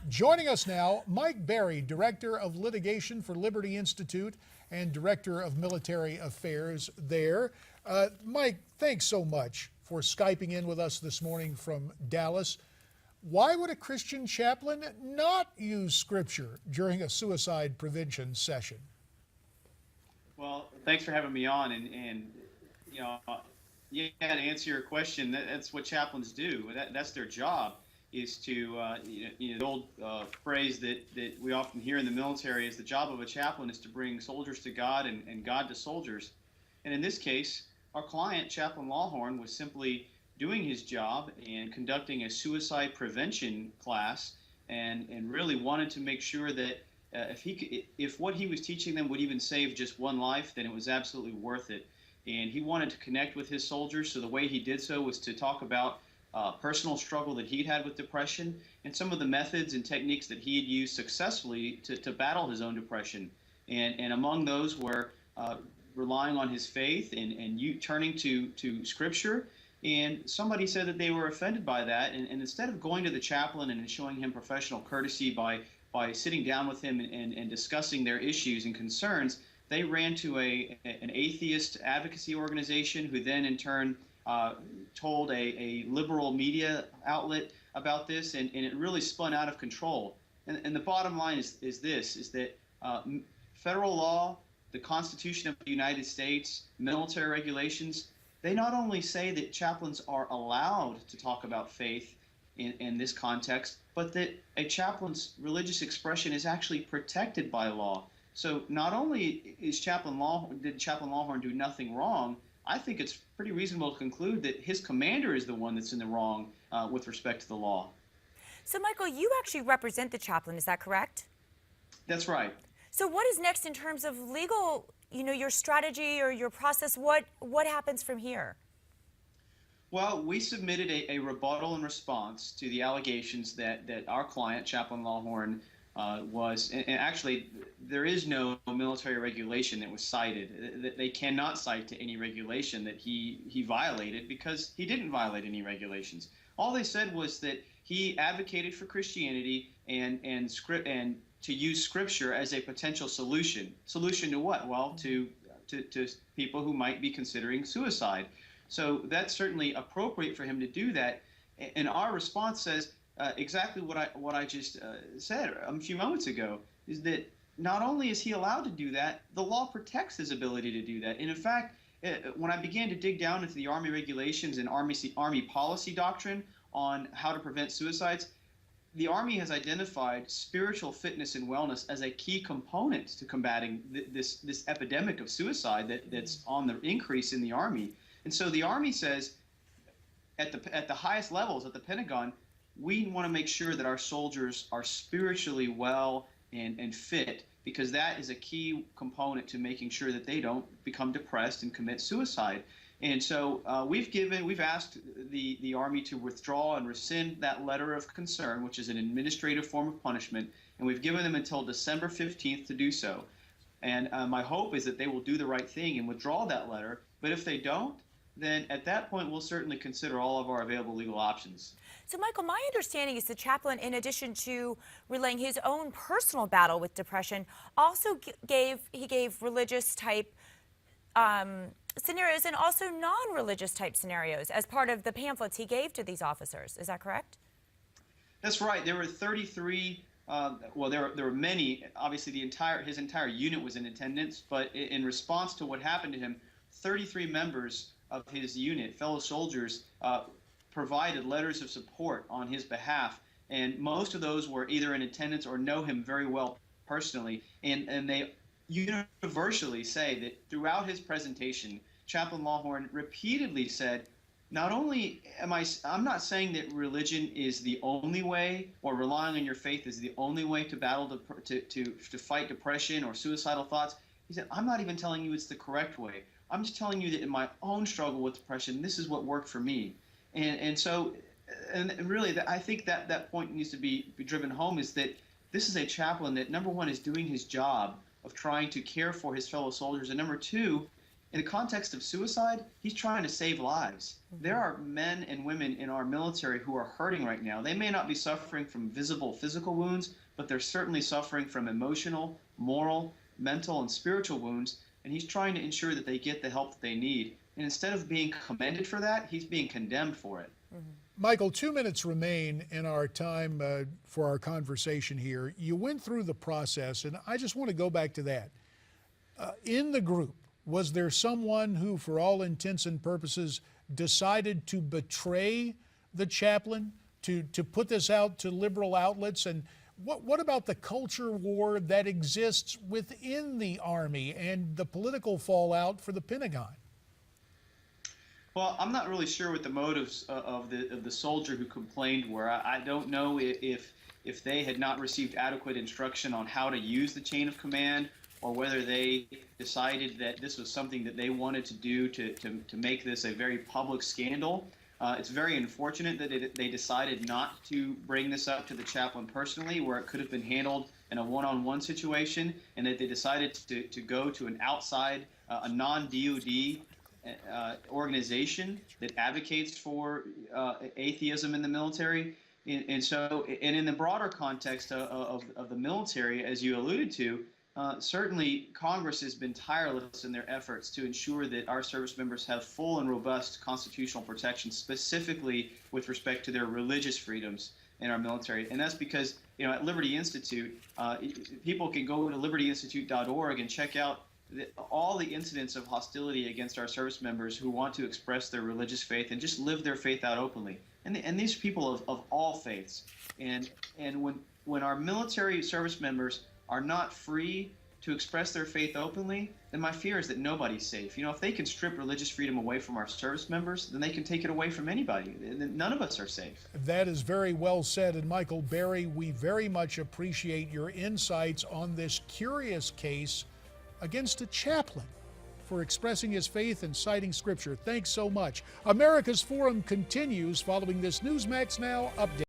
Joining us now, Mike Berry, Director of Litigation for Liberty Institute and Director of Military Affairs there. Mike, thanks so much for Skyping in with us this morning from Dallas. Why would a Christian chaplain not use Scripture during a suicide prevention session? Well, thanks for having me on, and you know, yeah, to answer your question, that's what chaplains do. That's their job, is to the old phrase that we often hear in the military is the job of a chaplain is to bring soldiers to God and God to soldiers. And in this case, our client, Chaplain Lawhorn, was simply doing his job and conducting a suicide prevention class, and really wanted to make sure that if what he was teaching them would even save just one life, then it was absolutely worth it. And he wanted to connect with his soldiers, so the way he did so was to talk about personal struggle that he'd had with depression and some of the methods and techniques that he had used successfully to battle his own depression. And among those were relying on his faith and turning to Scripture. And somebody said that they were offended by that, and instead of going to the chaplain and showing him professional courtesy by sitting down with him and discussing their issues and concerns, they ran to an atheist advocacy organization, who then in turn told a liberal media outlet about this, and it really spun out of control. And the bottom line is that federal law, the Constitution of the United States, military regulations, they not only say that chaplains are allowed to talk about faith in this context, but that a chaplain's religious expression is actually protected by law. So not only did Chaplain Lawhorn do nothing wrong, I think it's pretty reasonable to conclude that his commander is the one that's in the wrong with respect to the law. So, Michael, you actually represent the chaplain, is that correct? That's right. So what is next in terms of legal, your strategy or your process? What happens from here? Well, we submitted a rebuttal in response to the allegations that our client, Chaplain Lawhorn, was, and actually there is no military regulation that was cited. They cannot cite to any regulation that he violated, because he didn't violate any regulations. All they said was that he advocated for Christianity and to use Scripture as a potential solution. Solution to what? Well, to people who might be considering suicide. So that's certainly appropriate for him to do that. And our response says exactly what I just said a few moments ago, is that not only is he allowed to do that, the law protects his ability to do that. And in fact, when I began to dig down into the Army regulations and Army policy doctrine on how to prevent suicides, the Army has identified spiritual fitness and wellness as a key component to combating this epidemic of suicide that's on the increase in the Army. And so the Army says, at the highest levels at the Pentagon, we want to make sure that our soldiers are spiritually well and fit, because that is a key component to making sure that they don't become depressed and commit suicide. And so we've asked the Army to withdraw and rescind that letter of concern, which is an administrative form of punishment, and we've given them until December 15th to do so. And my hope is that they will do the right thing and withdraw that letter. But if they don't, then at that point we'll certainly consider all of our available legal options. So, Michael, my understanding is the chaplain, in addition to relaying his own personal battle with depression, also gave religious type scenarios and also non-religious type scenarios as part of the pamphlets he gave to these officers. Is that correct? That's right. There were 33. Well, there were many. Obviously, his entire unit was in attendance, but in response to what happened to him, 33 members of his unit, fellow soldiers, provided letters of support on his behalf, and most of those were either in attendance or know him very well personally, and they universally say that throughout his presentation, Chaplain Lawhorn repeatedly said, not only I'm not saying that religion is the only way, or relying on your faith is the only way to battle to fight depression or suicidal thoughts. He said, I'm not even telling you it's the correct way. I'm just telling you that in my own struggle with depression, this is what worked for me. And so really, I think that point needs to be driven home, is that this is a chaplain that, number one, is doing his job of trying to care for his fellow soldiers, and number two, in the context of suicide, he's trying to save lives. There are men and women in our military who are hurting right now. They may not be suffering from visible physical wounds, but they're certainly suffering from emotional, moral, mental, and spiritual wounds, and he's trying to ensure that they get the help that they need. And instead of being commended for that, he's being condemned for it. Michael, 2 minutes remain in our time for our conversation here. You went through the process, and I just want to go back to that. In the group, was there someone who, for all intents and purposes, decided to betray the chaplain, to put this out to liberal outlets? And what about the culture war that exists within the Army and the political fallout for the Pentagon? Well, I'm not really sure what the motives of the soldier who complained were. I don't know if they had not received adequate instruction on how to use the chain of command, or whether they decided that this was something that they wanted to do to make this a very public scandal. It's very unfortunate that they decided not to bring this up to the chaplain personally, where it could have been handled in a one-on-one situation, and that they decided to go to an outside, a non-DOD organization that advocates for atheism in the military. And in the broader context of the military, as you alluded to, certainly Congress has been tireless in their efforts to ensure that our service members have full and robust constitutional protection, specifically with respect to their religious freedoms in our military. And that's because, at Liberty Institute, people can go to libertyinstitute.org and check out all the incidents of hostility against our service members who want to express their religious faith and just live their faith out openly. And these are people of all faiths. And when our military service members are not free to express their faith openly, then my fear is that nobody's safe. If they can strip religious freedom away from our service members, then they can take it away from anybody. None of us are safe. That is very well said. And Michael Berry, we very much appreciate your insights on this curious case against a chaplain for expressing his faith and citing Scripture. Thanks so much. America's Forum continues following this Newsmax Now update.